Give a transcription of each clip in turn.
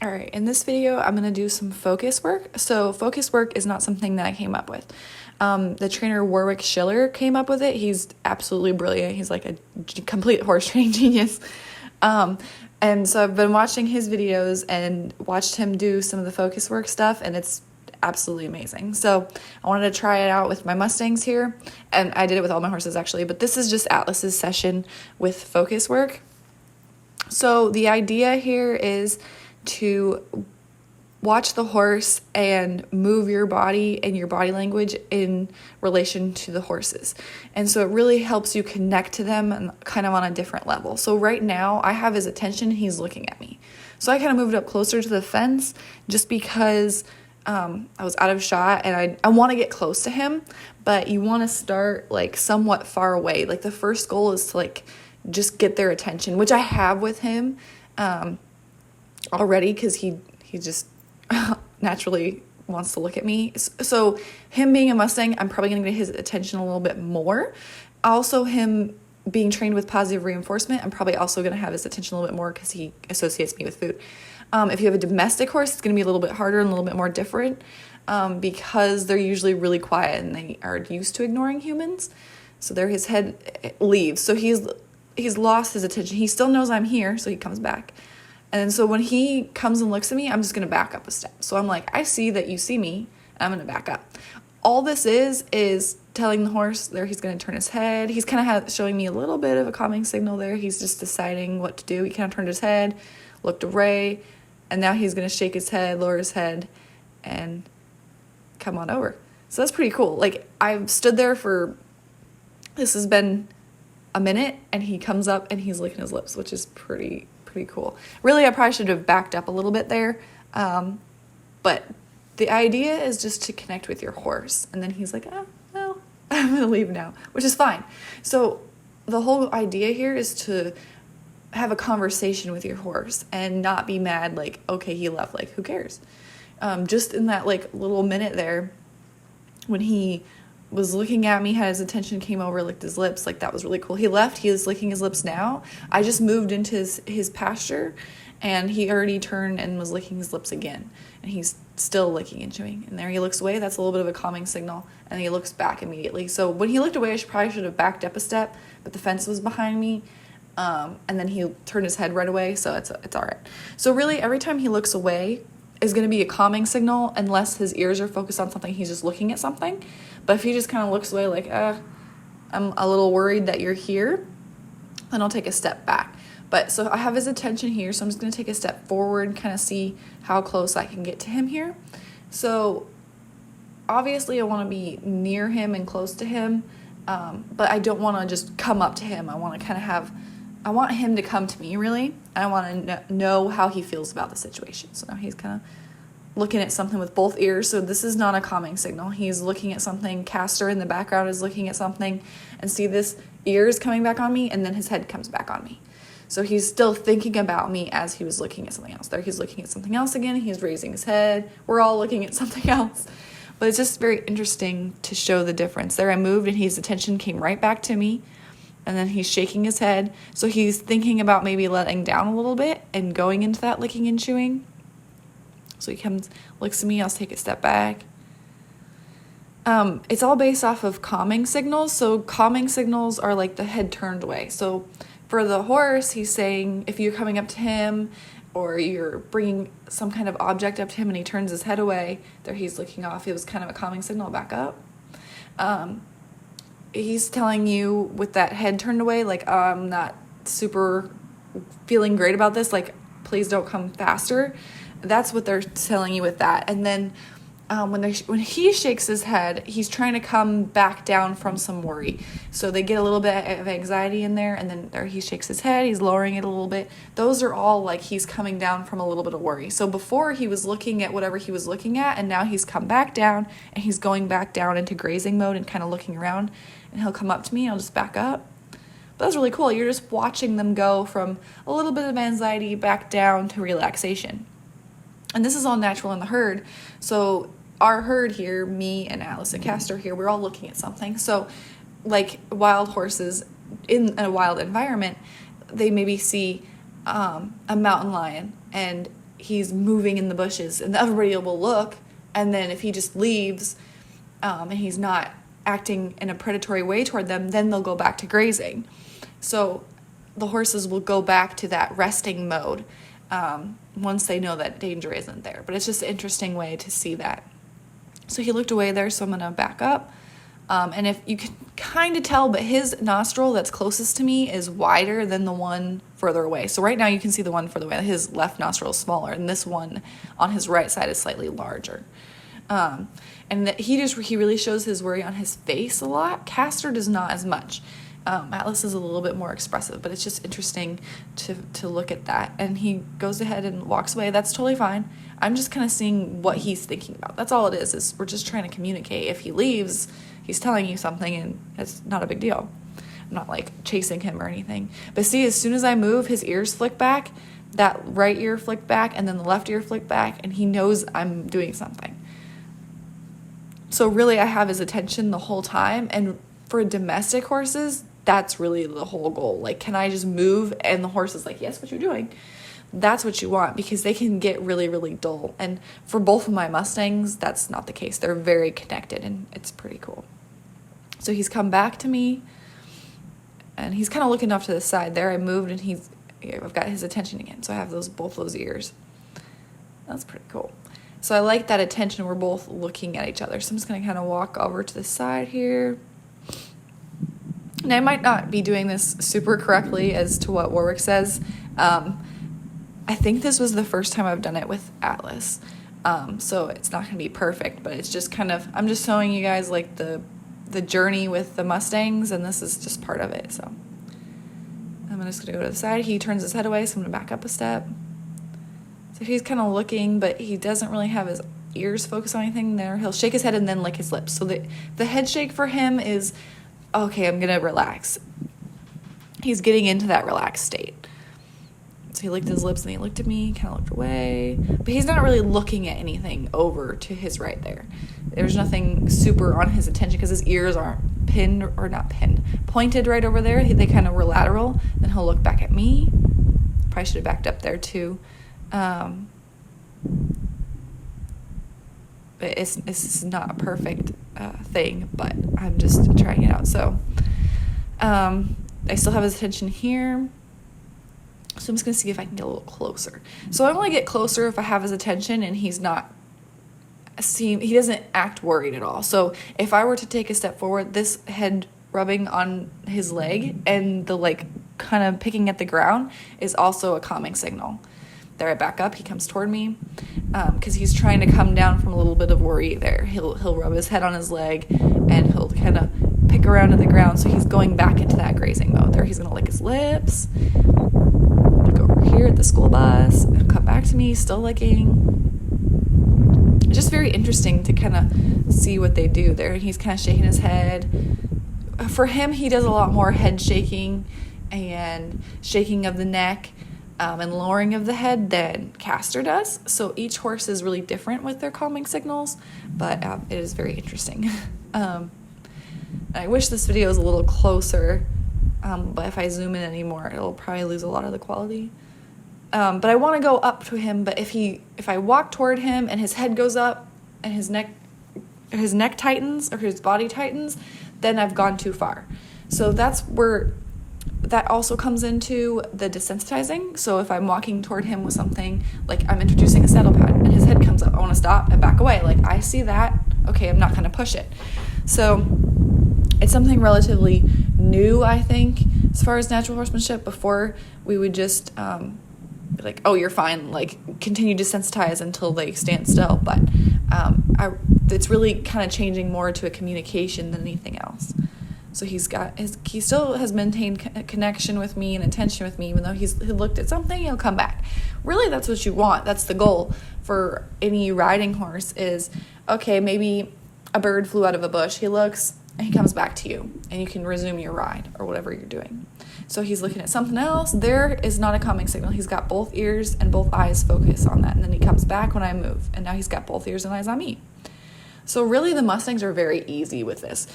All right, in this video, I'm going to do some focus work. So focus work is not something that I came up with. The trainer Warwick Schiller came up with it. He's absolutely brilliant. He's like a complete horse training genius. And so I've been watching his videos and watched him do some of the focus work stuff, and it's absolutely amazing. So I wanted to try it out with my Mustangs here, and I did it with all my horses actually, but this is just Atlas's session with focus work. So the idea here is to watch the horse and move your body and your body language in relation to the horses. And so it really helps you connect to them and kind of on a different level. So right now I have his attention, he's looking at me. So I kind of moved up closer to the fence just because I was out of shot and I want to get close to him, but you want to start like somewhat far away. Like the first goal is to like just get their attention, which I have with him already, because he just naturally wants to look at me. So him being a Mustang, I'm probably going to get his attention a little bit more. Also, him being trained with positive reinforcement, I'm probably also going to have his attention a little bit more because he associates me with food. If you have a domestic horse, it's going to be a little bit harder and a little bit more different because they're usually really quiet and they are used to ignoring humans. So there his head leaves. So he's lost his attention. He still knows I'm here, so he comes back. And so when he comes and looks at me, I'm just going to back up a step. So I'm like, I see that you see me, and I'm going to back up. All this is telling the horse there he's going to turn his head. He's kind of showing me a little bit of a calming signal there. He's just deciding what to do. He kind of turned his head, looked away, and now he's going to shake his head, lower his head, and come on over. So that's pretty cool. Like, I've stood there this has been a minute, and he comes up and he's licking his lips, which is pretty cool. Really, I probably should have backed up a little bit there, but the idea is just to connect with your horse. And then he's like, oh, well, I'm gonna leave now, which is fine. So the whole idea here is to have a conversation with your horse and not be mad like, okay, he left, like, who cares? Just in that like little minute there when he was looking at me, had his attention, came over, licked his lips, like that was really cool. He left, he is licking his lips now. I just moved into his pasture and he already turned and was licking his lips again. And he's still licking and chewing. And there he looks away. That's a little bit of a calming signal. And then he looks back immediately. So when he looked away, probably should have backed up a step, but the fence was behind me. And then he turned his head right away, so it's all right. So really, every time he looks away is going to be a calming signal, unless his ears are focused on something, he's just looking at something. But if he just kind of looks away like, I'm a little worried that you're here, then I'll take a step back. But so I have his attention here, so I'm just going to take a step forward and kind of see how close I can get to him here. So obviously I want to be near him and close to him, but I don't want to just come up to him. I want him to come to me, really. I want to know how he feels about the situation. So now he's kind of looking at something with both ears. So this is not a calming signal. He's looking at something. Castor in the background is looking at something. And see, this ear is coming back on me, and then his head comes back on me. So he's still thinking about me as he was looking at something else. There he's looking at something else again. He's raising his head. We're all looking at something else. But it's just very interesting to show the difference. There I moved, and his attention came right back to me. And then he's shaking his head. So he's thinking about maybe letting down a little bit and going into that licking and chewing. So he comes, looks at me, I'll take a step back. It's all based off of calming signals. So calming signals are like the head turned away. So for the horse, he's saying if you're coming up to him or you're bringing some kind of object up to him and he turns his head away, there he's looking off. It was kind of a calming signal, back up. He's telling you with that head turned away, like, I'm not super feeling great about this, like, please don't come faster. That's what they're telling you with that. And then when he shakes his head, he's trying to come back down from some worry. So they get a little bit of anxiety in there, and then there he shakes his head, he's lowering it a little bit. Those are all like he's coming down from a little bit of worry. So before he was looking at whatever he was looking at, and now he's come back down, and he's going back down into grazing mode and kind of looking around, and he'll come up to me, and I'll just back up. But that's really cool. You're just watching them go from a little bit of anxiety back down to relaxation. And this is all natural in the herd. So our herd here, me and Alice and Castor here, we're all looking at something. So like wild horses in a wild environment, they maybe see a mountain lion and he's moving in the bushes, and everybody will look, and then if he just leaves and he's not acting in a predatory way toward them, then they'll go back to grazing. So the horses will go back to that resting mode once they know that danger isn't there. But it's just an interesting way to see that. So he looked away there, so I'm going to back up. And if you can kind of tell, but his nostril that's closest to me is wider than the one further away. So right now you can see the one further away. His left nostril is smaller, and this one on his right side is slightly larger. And that he really shows his worry on his face a lot. Castor does not as much. Atlas is a little bit more expressive, but it's just interesting to look at that. And he goes ahead and walks away. That's totally fine. I'm just kind of seeing what he's thinking about. That's all it is we're just trying to communicate. If he leaves, he's telling you something, and it's not a big deal. I'm not like chasing him or anything. But see, as soon as I move, his ears flick back, that right ear flicked back, and then the left ear flicked back, and he knows I'm doing something. So really, I have his attention the whole time. And for domestic horses, that's really the whole goal. Like, can I just move? And the horse is like, yes, what you're doing. That's what you want, because they can get really, really dull. And for both of my Mustangs, that's not the case. They're very connected, and it's pretty cool. So he's come back to me, and he's kind of looking off to the side there. I moved, and I've got his attention again. So I have both those ears. That's pretty cool. So I like that attention. We're both looking at each other. So I'm just going to kind of walk over to the side here. And I might not be doing this super correctly as to what Warwick says. I think this was the first time I've done it with Atlas. So it's not going to be perfect, but it's just kind of, I'm just showing you guys like the journey with the Mustangs, and this is just part of it. So I'm just going to go to the side. He turns his head away, so I'm going to back up a step. So he's kind of looking, but he doesn't really have his ears focused on anything there. He'll shake his head and then lick his lips. So the head shake for him is, okay, I'm going to relax. He's getting into that relaxed state. So he licked his lips, and he looked at me, kind of looked away. But he's not really looking at anything over to his right there. There's nothing super on his attention because his ears aren't pointed right over there. They kind of were lateral. Then he'll look back at me. Probably should have backed up there too. But it's not a perfect thing, but I'm just trying it out. So I still have his attention here. So I'm just going to see if I can get a little closer. So I only get closer if I have his attention and he doesn't act worried at all. So if I were to take a step forward, this head rubbing on his leg and the like kind of picking at the ground is also a calming signal. There, I back up. He comes toward me because he's trying to come down from a little bit of worry there. He'll rub his head on his leg and he'll kind of pick around to the ground. So he's going back into that grazing mode. There, he's going to lick his lips. Look over here at the school bus. He'll come back to me, still licking. It's just very interesting to kind of see what they do there. He's kind of shaking his head. For him, he does a lot more head shaking and shaking of the neck. And lowering of the head than Castor does. So each horse is really different with their calming signals, but it is very interesting. I wish this video was a little closer, but if I zoom in anymore, it'll probably lose a lot of the quality. But I want to go up to him, but if I walk toward him and his head goes up and his neck tightens or his body tightens, then I've gone too far. So that's where that also comes into the desensitizing. So if I'm walking toward him with something, like I'm introducing a saddle pad and his head comes up, I want to stop and back away. Like, I see that. Okay, I'm not going to push it. So it's something relatively new, I think, as far as natural horsemanship. Before, we would just be like, oh, you're fine. Like, continue to desensitize until they stand still. But it's really kind of changing more to a communication than anything else. So he still has maintained a connection with me and attention with me, even though he looked at something, he'll come back. Really, that's what you want. That's the goal for any riding horse is, okay, maybe a bird flew out of a bush. He looks and he comes back to you and you can resume your ride or whatever you're doing. So he's looking at something else. There is not a calming signal. He's got both ears and both eyes focused on that. And then he comes back when I move. And now he's got both ears and eyes on me. So really the Mustangs are very easy with this.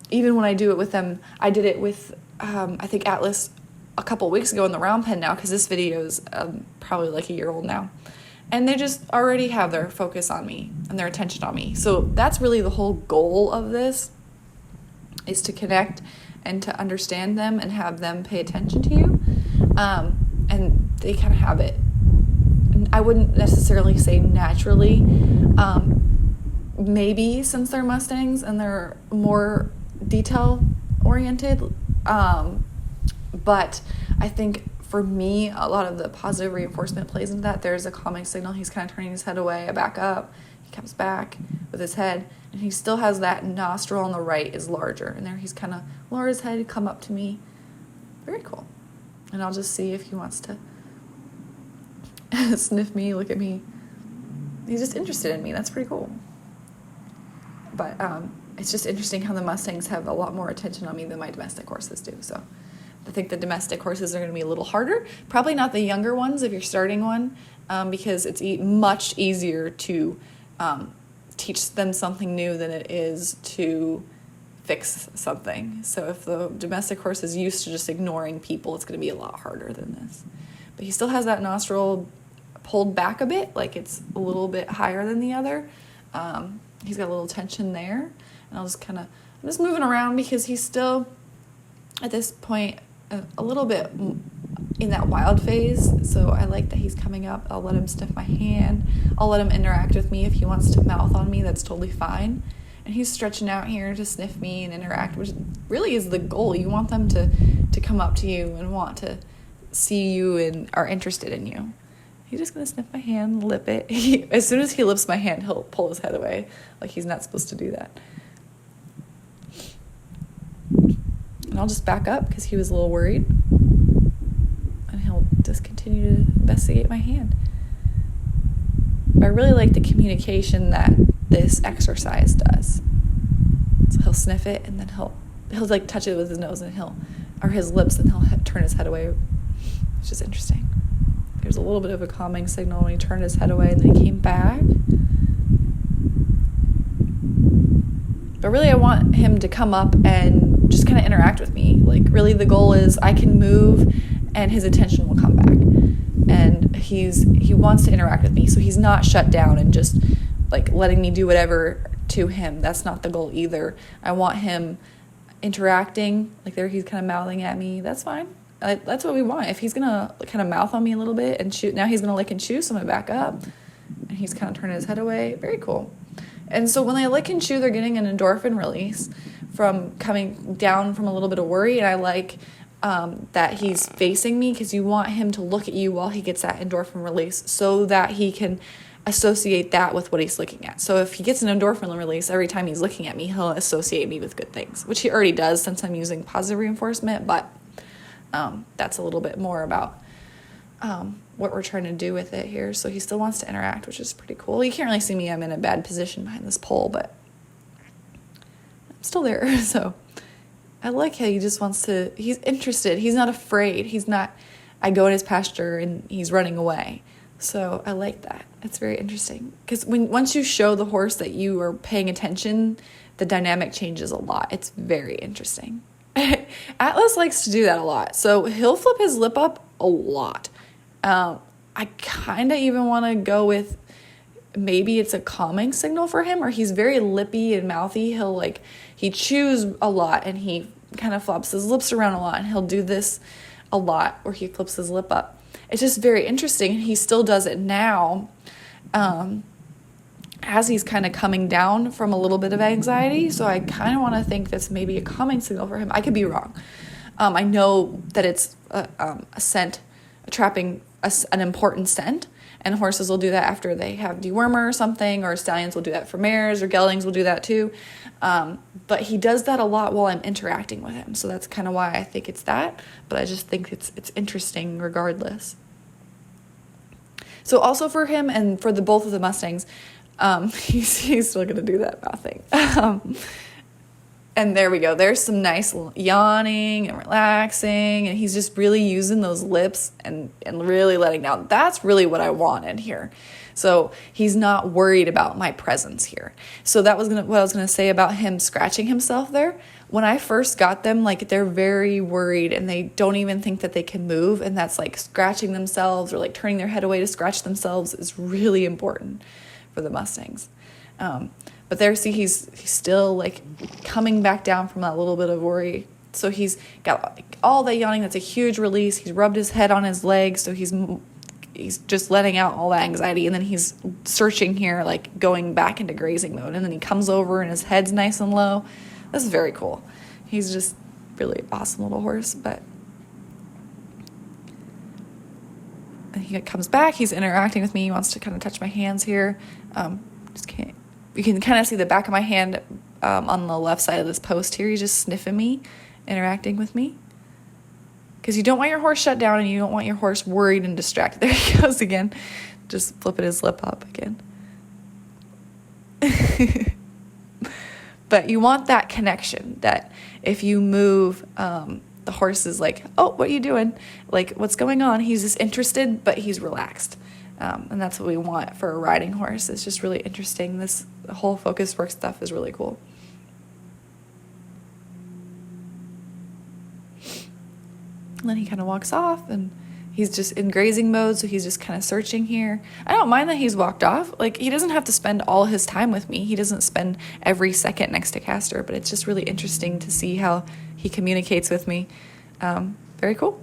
Even when I do it with them, I did it with, I think Atlas a couple weeks ago in the round pen now, because this video is probably like a year old now. And they just already have their focus on me and their attention on me. So that's really the whole goal of this, is to connect and to understand them and have them pay attention to you. And they kind of have it. I wouldn't necessarily say naturally. Maybe since they're Mustangs and they're more detail oriented. But I think for me, a lot of the positive reinforcement plays into that. There's a calming signal. He's kind of turning his head away. I back up. He comes back with his head. And he still has that nostril on the right is larger. And there he's kind of lower his head, come up to me. Very cool. And I'll just see if he wants to sniff me, look at me. He's just interested in me. That's pretty cool. But it's just interesting how the Mustangs have a lot more attention on me than my domestic horses do. So I think the domestic horses are going to be a little harder. Probably not the younger ones if you're starting one, because it's much easier to teach them something new than it is to fix something. So if the domestic horse is used to just ignoring people, it's going to be a lot harder than this. But he still has that nostril pulled back a bit, like it's a little bit higher than the other. He's got a little tension there. And I'm just moving around because he's still, at this point, a little bit in that wild phase. So I like that he's coming up. I'll let him sniff my hand. I'll let him interact with me. If he wants to mouth on me, that's totally fine. And he's stretching out here to sniff me and interact, which really is the goal. You want them to come up to you and want to see you and are interested in you. He's just going to sniff my hand, lip it. As soon as he lips my hand, he'll pull his head away. Like he's not supposed to do that. And I'll just back up because he was a little worried. And he'll just continue to investigate my hand. But I really like the communication that this exercise does. So he'll sniff it and then he'll like touch it with his nose and or his lips, and he'll turn his head away, which is interesting. There's a little bit of a calming signal when he turned his head away and then he came back. But really I want him to come up and just kind of interact with me. Like really the goal is I can move and his attention will come back. And he wants to interact with me, so he's not shut down and just like letting me do whatever to him. That's not the goal either. I want him interacting. Like there he's kind of mouthing at me. That's fine. That's what we want. If he's gonna kind of mouth on me a little bit and chew, now he's gonna lick and chew, so I'm gonna back up. And he's kind of turning his head away. Very cool. And so when they lick and chew, they're getting an endorphin release from coming down from a little bit of worry. And I like that he's facing me, because you want him to look at you while he gets that endorphin release so that he can associate that with what he's looking at. So if he gets an endorphin release every time he's looking at me, he'll associate me with good things, which he already does since I'm using positive reinforcement. But that's a little bit more about what we're trying to do with it here. So he still wants to interact, which is pretty cool. You can't really see me. I'm in a bad position behind this pole, but I'm still there. So I like how he just wants to, he's interested. He's not afraid. He's not, I go in his pasture and he's running away. So I like that. It's very interesting. Because once you show the horse that you are paying attention, the dynamic changes a lot. It's very interesting. Atlas likes to do that a lot. So he'll flip his lip up a lot. I kind of even want to go with maybe it's a calming signal for him, or he's very lippy and mouthy. He chews a lot and he kind of flops his lips around a lot, and he'll do this a lot where he flips his lip up. It's just very interesting, and he still does it now as he's kind of coming down from a little bit of anxiety. So I kind of want to think that's maybe a calming signal for him. I could be wrong. I know that it's a scent, trapping an important scent, and horses will do that after they have dewormer or something, or stallions will do that for mares, or geldings will do that too. But he does that a lot while I'm interacting with him. So that's kind of why I think it's that. But I just think it's interesting regardless. So also for him and for both of the Mustangs, he's still going to do that mouth thing. And there we go. There's some nice yawning and relaxing. And he's just really using those lips and really letting down. That's really what I wanted here. So he's not worried about my presence here. So that was what I was gonna say about him scratching himself there. When I first got them, like, they're very worried and they don't even think that they can move. And that's like scratching themselves or like turning their head away to scratch themselves is really important for the Mustangs. But there, see, he's still like coming back down from that little bit of worry. So he's got like all that yawning. That's a huge release. He's rubbed his head on his leg. So he's just letting out all that anxiety. And then he's searching here, like going back into grazing mode. And then he comes over and his head's nice and low. This is very cool. He's just really awesome little horse. But and he comes back. He's interacting with me. He wants to kind of touch my hands here. Just can't. You can kind of see the back of my hand on the left side of this post here. He's just sniffing me, interacting with me. Because you don't want your horse shut down and you don't want your horse worried and distracted. There he goes again. Just flipping his lip up again. But you want that connection that if you move, the horse is like, oh, what are you doing? Like, what's going on? He's just interested, but he's relaxed. And that's what we want for a riding horse. It's just really interesting. This whole focus work stuff is really cool. And then he kind of walks off and he's just in grazing mode. So he's just kind of searching here. I don't mind that he's walked off. Like, he doesn't have to spend all his time with me. He doesn't spend every second next to Castor, but it's just really interesting to see how he communicates with me. Very cool.